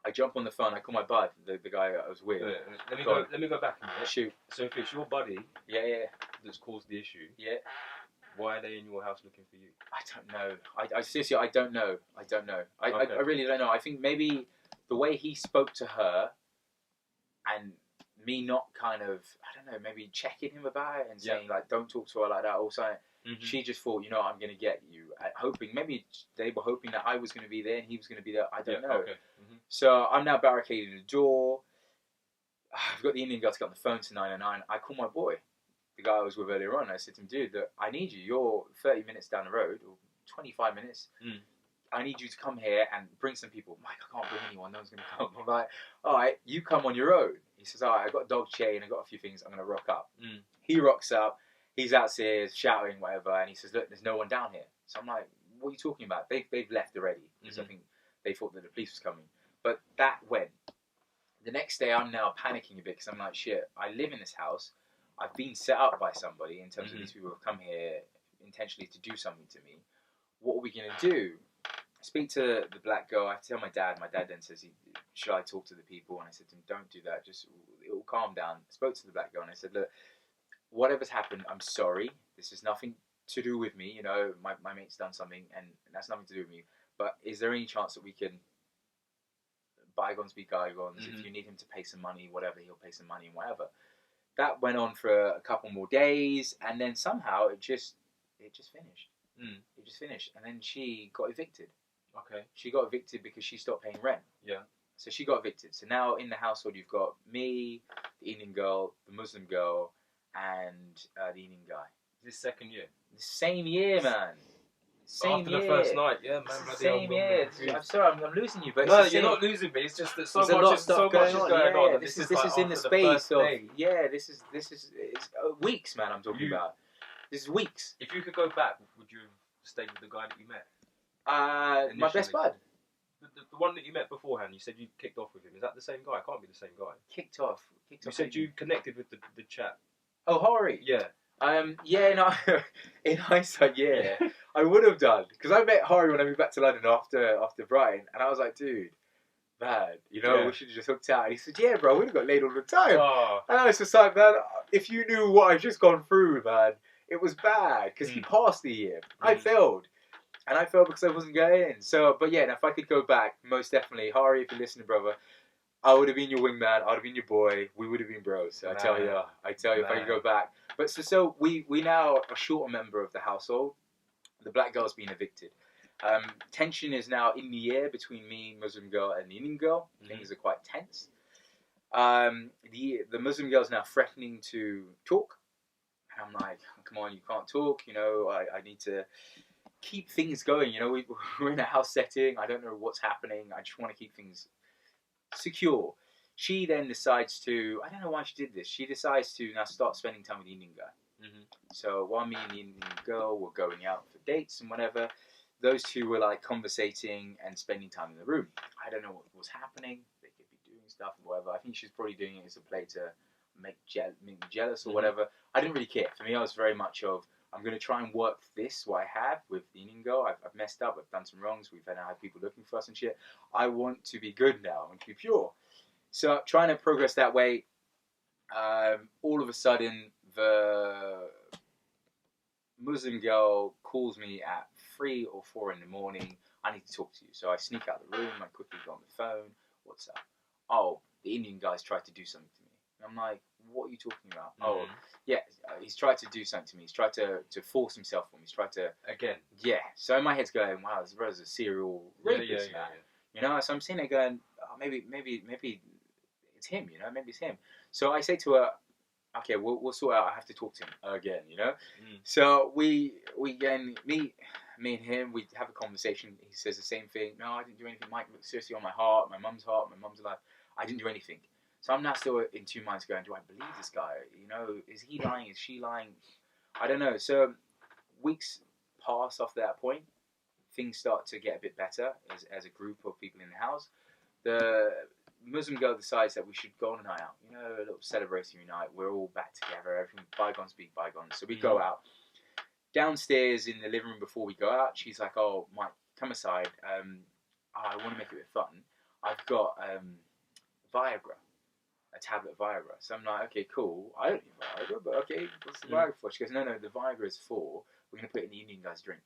I jump on the phone. I call my bud, the guy I was with. Let me go back a minute. Shoot. So if it's your buddy, that's caused the issue, why are they in your house looking for you? I don't know. I seriously, I don't know. I really don't know. I think maybe the way he spoke to her, and me not kind of, I don't know, maybe checking him about it and saying like, don't talk to her like that, or something. She just thought, I'm going to get you. Hoping, maybe they were hoping that I was going to be there and he was going to be there. I don't know. Okay. So I'm now barricading the door. I've got the Indian guy to get on the phone to 909. I call my boy, the guy I was with earlier on. I said to him, dude, look, I need you. You're 30 minutes down the road, or 25 minutes. I need you to come here and bring some people. Mike, I can't bring anyone. No one's going to come. I'm like, all right, you come on your own. He says, all right, I've got a dog chain. I've got a few things. I'm going to rock up. He rocks up. He's outstairs shouting, whatever, and he says, look, there's no one down here. So I'm like, what are you talking about? They've left already, because I think they thought that the police was coming. But that went. The next day, I'm now panicking a bit, because I'm like, shit, I live in this house. I've been set up by somebody, in terms of these people who have come here intentionally to do something to me. What are we going to do? I speak to the black girl. I have to tell my dad. My dad then says, should I talk to the people? And I said to him, don't do that. Just, it will calm down. I spoke to the black girl, and I said, look, whatever's happened, I'm sorry. This is nothing to do with me. My mate's done something, and that's nothing to do with me. But is there any chance that we can, bygones be bygones? If you need him to pay some money, whatever, he'll pay some money and whatever. That went on for a couple more days, and then somehow it just finished. It just finished, and then she got evicted. Okay. She got evicted because she stopped paying rent. Yeah. So she got evicted. So now in the household, you've got me, the Indian girl, the Muslim girl, and the Indian guy. This second year? The same year, man. Same After year. the first night, yeah, man. Same year. I'm sorry, I'm losing you, but no, you're not losing me. It's just that so much is going on. This is in the space of this is it's weeks, man. I'm talking about. This is weeks. If you could go back, would you have stayed with the guy that you met? My best bud. The one that you met beforehand, you said you kicked off with him. Is that the same guy? It can't be the same guy. Kicked off. You said you connected with the chap. Oh, Hori. Yeah. In hindsight, I would have done, because I met Hori when I moved back to London after Brighton, and I was like, dude, man, we should have just hooked out. And he said, yeah, bro, we'd have got laid all the time. And I was just like, man, if you knew what I've just gone through, man, it was bad, because he passed the year. I failed. And I failed because I wasn't going in. So, but yeah, if I could go back, most definitely, Hari, if you're listening, brother, I would have been your wingman. I would have been your boy. We would have been bros. I tell you, if I could go back. But so we now are short a member of the household. The black girl's been evicted. Tension is now in the air between me, Muslim girl, and the Indian girl. Things are quite tense. The Muslim girl's now threatening to talk. And I'm like, come on, you can't talk. I need to keep things going. We're in a house setting. I don't know what's happening. I just want to keep things secure. She then decides to, I don't know why she did this. She decides to now start spending time with the Indian guy. So while me and the Indian girl were going out for dates and whatever, those two were like conversating and spending time in the room. I don't know what was happening. They could be doing stuff or whatever. I think she's probably doing it as a play to make me jealous or whatever. I didn't really care. For me, I was very much of, I'm going to try and work this, what I have with the Indian girl. I've messed up. I've done some wrongs. We've now had people looking for us and shit. I want to be good now. I want to be pure. So trying to progress that way. All of a sudden, the Muslim girl calls me at 3 or 4 in the morning. I need to talk to you. So I sneak out the room. I quickly go on the phone. What's up? Oh, the Indian guy's tried to do something to me. And I'm like, what are you talking about? Oh, yeah, he's tried to do something to me. He's tried to force himself on me. He's tried to... Again? Yeah. So in my head's going, wow, this brother's a serial rapist, man. So I'm sitting there going, oh, maybe it's him, maybe it's him. So I say to her, okay, we'll sort out. I have to talk to him again, So we again, me and him, we have a conversation. He says the same thing. No, I didn't do anything. Mike, look seriously on my heart, my mum's alive. I didn't do anything. So I'm now still in two minds going, do I believe this guy? You know, is he lying? Is she lying? I don't know. So weeks pass after that point. Things start to get a bit better as a group of people in the house. The Muslim girl decides that we should go on a night out. You know, a little celebratory night. We're all back together. Everything, bygones be bygones. So we go out. Downstairs in the living room before we go out, she's like, oh, Mike, come aside. I want to make it a bit fun. I've got Viagra. A tablet of Viagra. So I'm like, okay, cool. I don't need Viagra, but okay, what's the Viagra for? She goes, no, the Viagra is for, we're going to put it in the Indian guy's drink.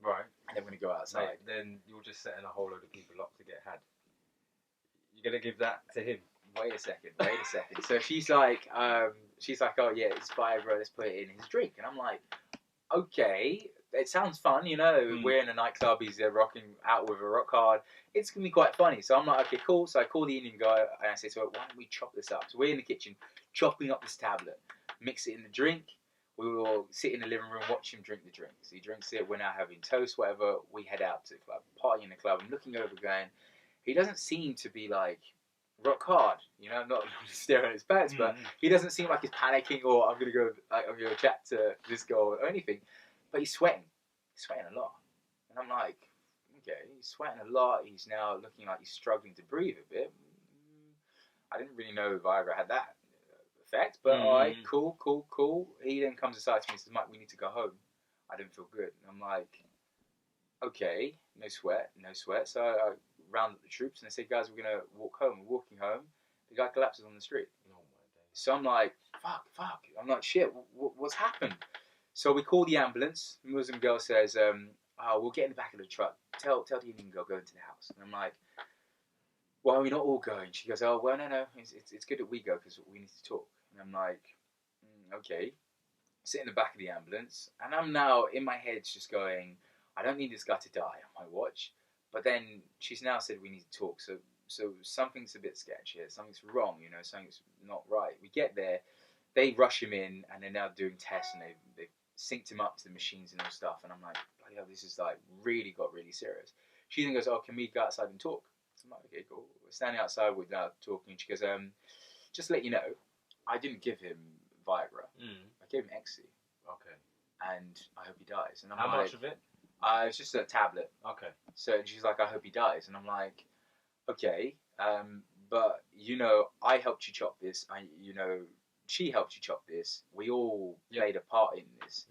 Right. And then we're going to go outside. Mate, then you're just setting a whole load of people up to get had. You're going to give that to him. Wait a second. So she's like, oh yeah, it's Viagra, let's put it in his drink. And I'm like, okay, it sounds fun, you know, we're in a nightclub, he's rocking out with a rock hard. It's going to be quite funny. So I'm like, okay, cool. So I call the Indian guy and I say, so why don't we chop this up? So we're in the kitchen, chopping up this tablet, mix it in the drink. We will sit in the living room, watch him drink the drink. So he drinks it, we're now having toast, whatever. We head out to the club, party in the club. I'm looking over going, he doesn't seem to be like rock hard, you know, I'm not staring at his pants, but he doesn't seem like he's panicking or I'm going to go chat to this girl or anything. But he's sweating a lot. And I'm like, okay, he's sweating a lot. He's now looking like he's struggling to breathe a bit. I didn't really know Viagra had that effect, but alright, cool. He then comes aside to me and says, Mike, we need to go home. I didn't feel good. And I'm like, okay, no sweat. So I round up the troops and I said, guys, we're going to walk home. We're walking home. The guy collapses on the street. Oh my days. So I'm like, fuck. I'm like, shit, what's happened? So we call the ambulance. The Muslim girl says, we'll get in the back of the truck. Tell the Indian girl, go into the house. And I'm like, why are we not all going? She goes, oh, well, no. It's good that we go because we need to talk. And I'm like, okay. Sit in the back of the ambulance. And I'm now, in my head, just going, I don't need this guy to die on my watch. But then she's now said we need to talk. So something's a bit sketchy here. Something's wrong, you know, something's not right. We get there. They rush him in and they're now doing tests and they've synced him up to the machines and all stuff. And I'm like, bloody hell, this is like got really serious. She then goes, oh, can we go outside and talk? So I'm like, okay, cool. We're standing outside, we're now talking. She goes, just to let you know, I didn't give him Viagra. I gave him ecstasy. Okay. And I hope he dies. And I'm How like, much of it? It's just a tablet. Okay. So she's like, I hope he dies. And I'm like, okay, but you know, I helped you chop this. She helped you chop this. We all played a part in this.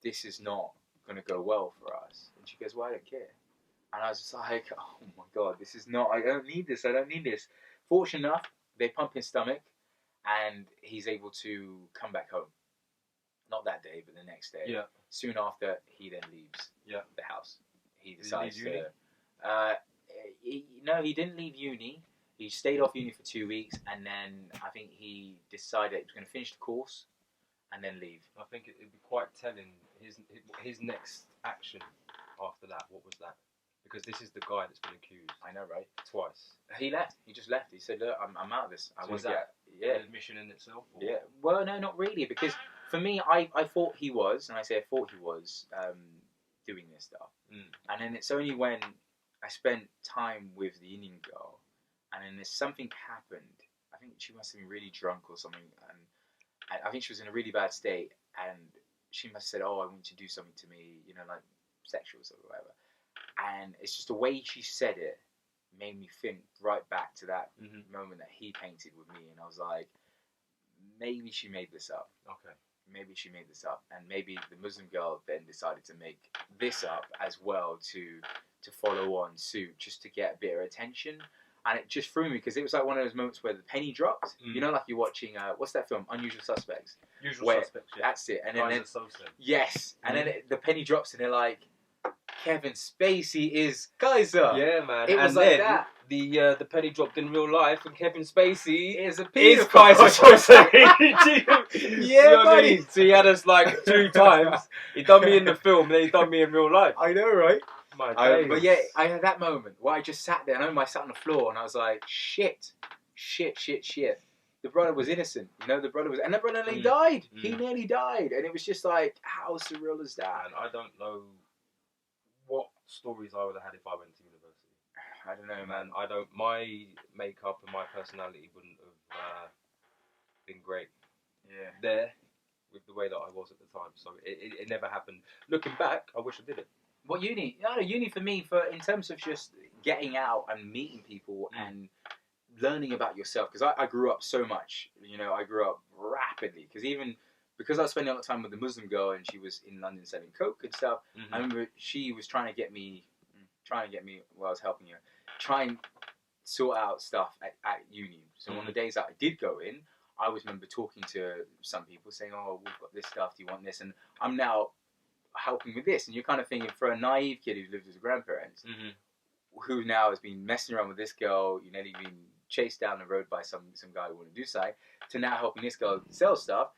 This is not going to go well for us. And she goes, well, I don't care. And I was just like, oh my God, this is not, I don't need this. Fortunate enough, they pump his stomach and he's able to come back home. Not that day, but the next day. Yeah. Soon after, he then leaves the house. He decides to... No, he didn't leave uni. He stayed off uni for 2 weeks, and then I think he decided he was going to finish the course and then leave. I think it'd be quite telling his next action after that. What was that? Because this is the guy that's been accused. I know, right? Twice. He left. He just left. He said, "Look, I'm out of this. I want to get." An admission in itself? Or? Yeah. Well, no, not really. Because for me, I thought he was, and I say I thought he was doing this stuff. And then it's only when I spent time with the Indian girl, and then there's something happened. I think she must have been really drunk or something, and I think she was in a really bad state, and she must have said, "Oh, I want you to do something to me," you know, like sexual or whatever. And it's just the way she said it made me think right back to that moment that he painted with me, and I was like, maybe she made this up. Okay. Maybe she made this up, and maybe the Muslim girl then decided to make this up as well to follow on suit, just to get a bit of attention. And it just threw me because it was like one of those moments where the penny dropped. You know, like you're watching what's that film? Unusual Suspects. Usual Suspects. Yeah. That's it. And then yes, and then the penny drops, and they're like, Kevin Spacey is Kaiser. Yeah, man. It was like that. The penny dropped in real life, and Kevin Spacey is Kaiser Soze. Yeah, buddy. So he had us like 2 times. He done me in the film, then he done me in real life. I know, right? But yeah, I had that moment where I just sat there, and I sat on the floor, and I was like, shit. The brother was innocent, you know. And the brother nearly died. He nearly died, and it was just like, how surreal is that? And I don't know what stories I would have had if I went to university. I don't know, man. I don't. My makeup and my personality wouldn't have been great. Yeah. There, with the way that I was at the time, so it never happened. Looking back, I wish I did it. What uni? No, uni for me, in terms of just getting out and meeting people and learning about yourself, because I grew up so much. You know, I grew up rapidly because I was spending a lot of time with the Muslim girl and she was in London selling coke and stuff. I remember she was trying to get me while I was helping her, try and sort out stuff at uni. So on the days that I did go in, I always remember talking to some people saying, "Oh, we've got this stuff. Do you want this?" And I'm now helping with this, and you're kind of thinking, for a naive kid who lived with his grandparents, who now has been messing around with this girl, you know, he's been chased down the road by some guy who wanted to do something, to now helping this girl sell stuff,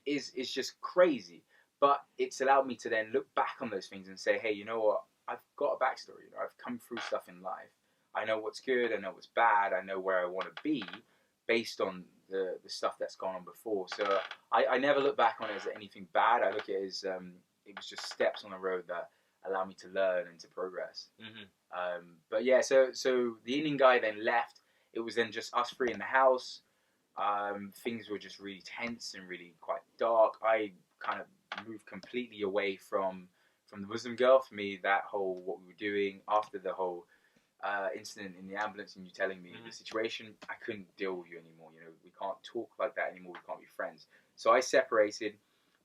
is just crazy. But it's allowed me to then look back on those things and say, hey, you know what? I've got a backstory. You know, I've come through stuff in life. I know what's good. I know what's bad. I know where I want to be based on the stuff that's gone on before. So I never look back on it as anything bad. I look at it as it was just steps on the road that allow me to learn and to progress. But yeah, so the Indian guy then left. It was then just us three in the house. Things were just really tense and really quite dark. I kind of moved completely away from the Muslim girl. For me, that whole, what we were doing after the whole incident in the ambulance and you telling me the situation, I couldn't deal with you anymore. You know, we can't talk like that anymore. We can't be friends. So I separated.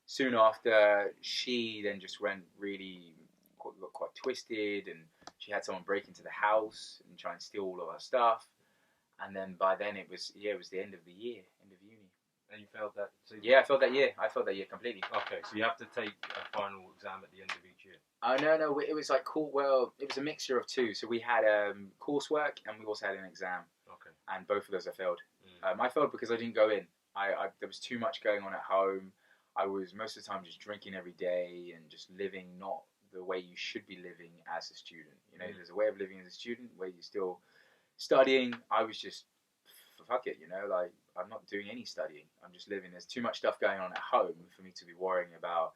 Soon after, she then just went really, got quite twisted, and she had someone break into the house and try and steal all of our stuff. And then by then it was the end of the year, end of uni. And you failed that? So yeah, I failed that year. Completely. Okay, so you have to take a final exam at the end of each year? No, it was like well, it was a mixture of two. So we had coursework and we also had an exam. Okay. And both of those I failed. I failed because I didn't go in. There was too much going on at home. I was most of the time just drinking every day and just living not the way you should be living as a student. You know, there's a way of living as a student where you're still studying. I was just, fuck it, you know, like, I'm not doing any studying. I'm just living. There's too much stuff going on at home for me to be worrying about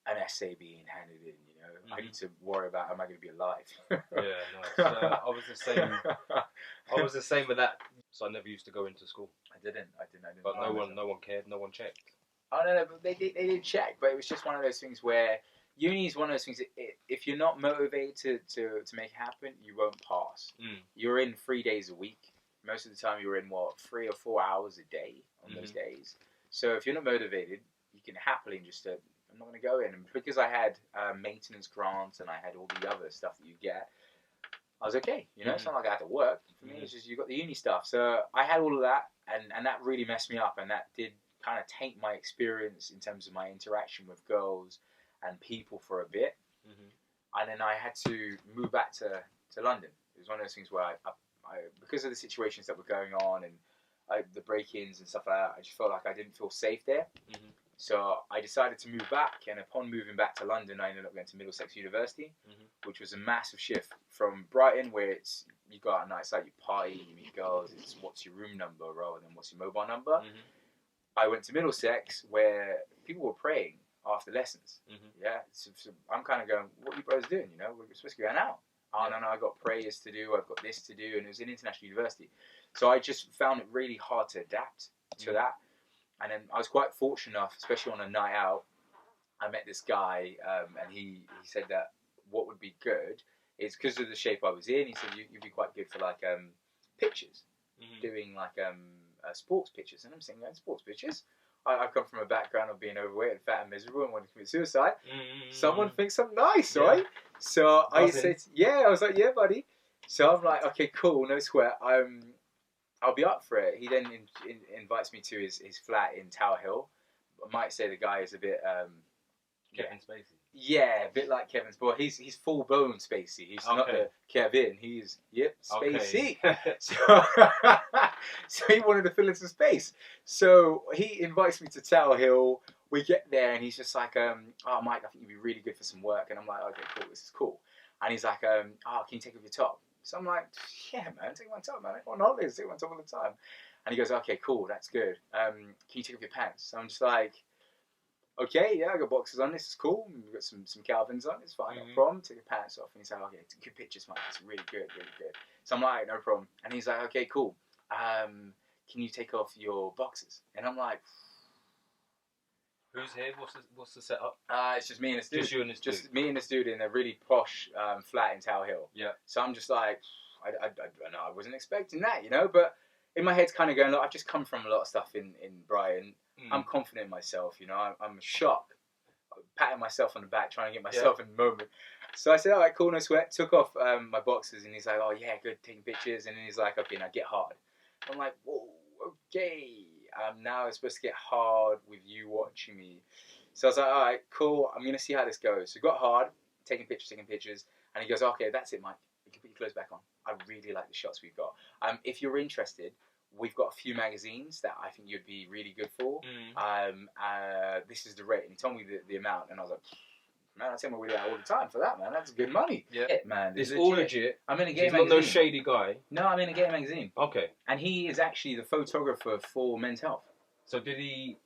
an essay being handed in, you know. I need to worry about, am I going to be alive? Yeah, nice. I was the same. I was the same with that. So I never used to go into school. I didn't. But no one cared. No one checked. Oh no, they did check, but it was just one of those things where uni is one of those things. If you're not motivated to make it happen, you won't pass. You're in 3 days a week. Most of the time, you're in 3 or 4 hours a day on those days. So if you're not motivated, you can happily just I'm not going to go in. And because I had maintenance grants and I had all the other stuff that you get, I was okay. You know, it's not like I had to work. For me, it's just you got the uni stuff. So I had all of that, and that really messed me up, and that did kind of taint my experience in terms of my interaction with girls and people for a bit. And then I had to move back to London. It was one of those things where I because of the situations that were going on and the break-ins and stuff like that, I just felt like I didn't feel safe there. So I decided to move back, and upon moving back to London, I ended up going to Middlesex University, which was a massive shift from Brighton, where it's you go out at night, it's like you party, you meet girls, it's what's your room number rather than what's your mobile number. I went to Middlesex, where people were praying after lessons. Yeah, so I'm kind of going, what are you brothers doing? You know, we're supposed to be going out. Oh, no, I've got prayers to do, I've got this to do, and it was an international university. So I just found it really hard to adapt to that. And then I was quite fortunate enough, especially on a night out, I met this guy, and he said that what would be good is, because of the shape I was in, he said you'd be quite good for like pictures, doing like sports pictures. And I'm saying, sports pictures? I come from a background of being overweight and fat and miserable and wanting to commit suicide. Someone thinks I'm nice, right? So I said, I was like, yeah, buddy. So I'm like, okay, cool, no sweat. I'll be up for it. He then invites me to his flat in Tower Hill. I might say the guy is a bit Kevin Spacey. Yeah, a bit like Kevin's boy. He's full blown Spacey. He's not the Kevin. He's Spacey. Okay. So he wanted to fill in some space. So he invites me to Tower Hill. We get there and he's just like, oh Mike, I think you'd be really good for some work. And I'm like, okay, cool, this is cool. And he's like, can you take off your top? So I'm like, yeah, man, take my top, man. I go on holidays, take my top all the time. And he goes, okay, cool, that's good. Can you take off your pants? So I'm just like, okay, yeah, I got boxers on. This is cool. We've got some Calvins on. It's fine, no problem. Take your pants off. And he's like, okay, good pictures, man. It's really good, really good. So I'm like, no problem. And he's like, okay, cool. Can you take off your boxers? And I'm like, Who's here? What's the setup? it's just me and this dude. Just you and this dude. Just me and this dude in a really posh flat in Tower Hill. Yeah. So I'm just like, I don't know, I wasn't expecting that, you know. But in my head's kind of going, look, I've just come from a lot of stuff in Brighton. I'm confident in myself, you know. I'm shocked, patting myself on the back, trying to get myself in the moment. So I said, all right, cool, no sweat. Took off my boxers, and he's like, oh yeah, good, taking pictures. And then he's like, okay, now get hard. I'm like, whoa, okay. Now it's supposed to get hard with you watching me. So I was like, all right, cool. I'm gonna see how this goes. So got hard, taking pictures, and he goes, okay, that's it, Mike. You can put your clothes back on. I really like the shots we've got. If you're interested, we've got a few magazines that I think you'd be really good for. This is the rate. And he told me the amount, and I was like, man, I take my way out all the time for that, man. That's good money. Yeah, man. It's all legit. I'm in a gay He's magazine. not no shady guy. No, I'm in a gay magazine. Okay. And he is actually the photographer for Men's Health. So did he?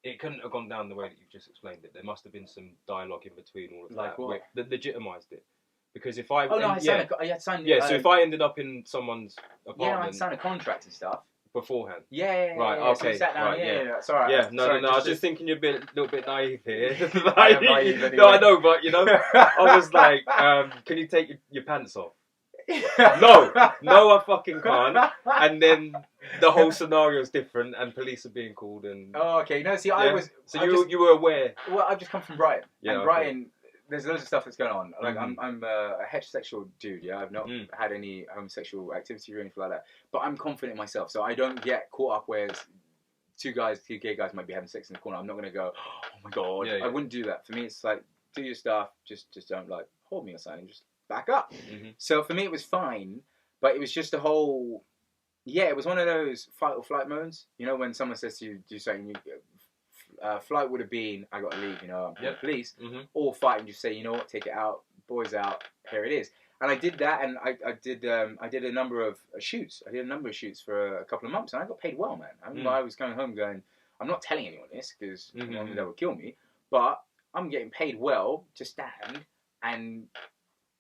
It couldn't have gone down the way that you've just explained it. There must have been some dialogue in between all of like that. what? That legitimised it. Because if I... Oh, no, I had signed... Yeah, so if I ended up in someone's apartment... Yeah, I had signed a contract and stuff. Beforehand? Yeah. Right, yeah. okay. So we sat down, right, yeah. It's alright. Yeah, no, I was just thinking you're a little bit naive here. I am naive anyway. No, I know, but, you know, I was like, can you take your pants off? No, I fucking can't. And then the whole scenario is different, and police are being called. And oh, okay. No, see, yeah. I was. So you were aware. Well, I've just come from Brighton. Yeah, and okay. Brighton, there's loads of stuff that's going on. Like I'm a heterosexual dude. Yeah, I've not had any homosexual activity or anything like that. But I'm confident in myself, so I don't get caught up where two gay guys might be having sex in the corner. I'm not gonna go, oh my god. Yeah. I wouldn't do that. For me, it's like do your stuff. Just don't like hold me or something. Just back up. So for me, it was fine. But it was just a whole. Yeah, it was one of those fight or flight modes. You know, when someone says to you, do something, flight would have been, I got to leave, you know, I'm police. Or fight and just say, you know what, take it out, boys out, here it is. And I did that, and I did a number of shoots. I did a number of shoots for a couple of months, and I got paid well, man. I mean, I was going home going, I'm not telling anyone this, because that would kill me, but I'm getting paid well to stand and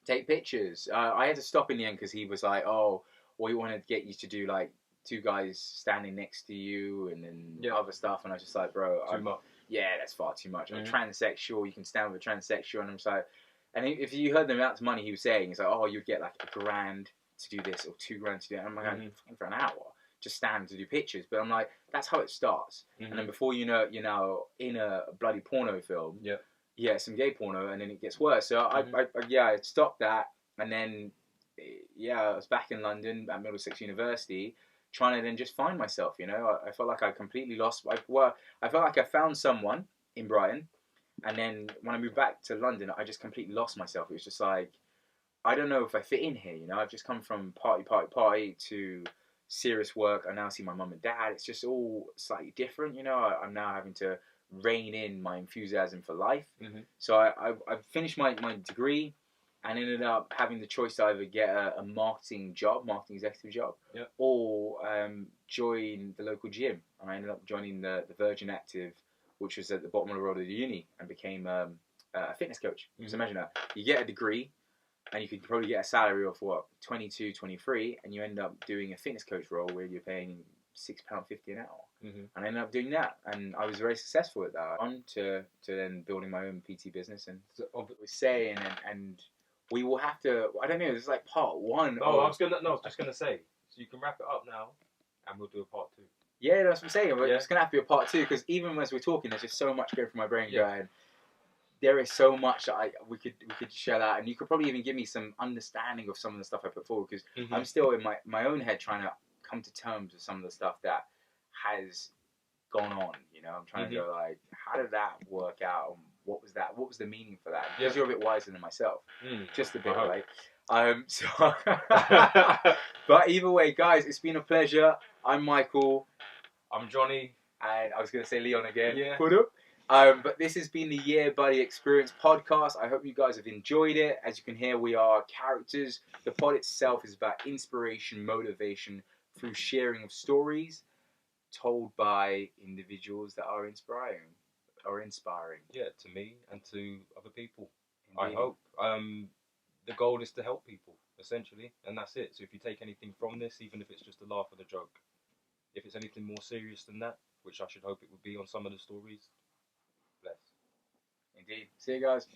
take pictures. I had to stop in the end, because he was like, oh, we want to get you to do like 2 guys standing next to you and then other stuff, and I was just like, bro, too much. Yeah, that's far too much. I'm transsexual, you can stand with a transsexual, and I'm just like, and if you heard the amount of money he was saying, it's like, oh, you'd get like $1,000 to do this or $2,000 to do that. And I'm like, for an hour, just stand to do pictures. But I'm like, that's how it starts. And then before you know, you're now in a bloody porno film. Yeah, some gay porno, and then it gets worse. So I stopped that, and then I was back in London at Middlesex University, trying to then just find myself. You know, I felt like I completely lost. I felt like I found someone in Brighton, and then when I moved back to London, I just completely lost myself. It was just like, I don't know if I fit in here. You know, I've just come from party to serious work. I now see my mum and dad. It's just all slightly different. You know, I'm now having to rein in my enthusiasm for life. So I finished my degree and ended up having the choice to either get a marketing executive job, or join the local gym. And I ended up joining the Virgin Active, which was at the bottom of the road of the uni, and became a fitness coach. So imagine that. You get a degree, and you could probably get a salary of what, 22, 23, and you end up doing a fitness coach role where you're paying £6.50 an hour. And I ended up doing that, and I was very successful at that. On to then building my own PT business, and so we're saying, and we will have to. I don't know. This is like part 1. I was just gonna say. So you can wrap it up now, and we'll do a part 2. Yeah, that's what I'm saying. It's gonna have to be a part 2, because even as we're talking, there's just so much going through my brain going. There is so much that we could share out, and you could probably even give me some understanding of some of the stuff I put forward, because I'm still in my own head trying to come to terms with some of the stuff that has gone on. You know, I'm trying to go like, how did that work out? What was that? What was the meaning for that? Because you're a bit wiser than myself, just a bit, right? So, but either way, guys, it's been a pleasure. I'm Michael. I'm Johnny. And I was going to say Leon again. Yeah. But this has been the Year Buddy Experience podcast. I hope you guys have enjoyed it. As you can hear, we are characters. The pod itself is about inspiration, motivation through sharing of stories told by individuals that are inspiring. are inspiring. Yeah, to me and to other people. Indeed. I hope. The goal is to help people, essentially, and that's it. So if you take anything from this, even if it's just a laugh and a joke, if it's anything more serious than that, which I should hope it would be on some of the stories, bless. Indeed. See you guys.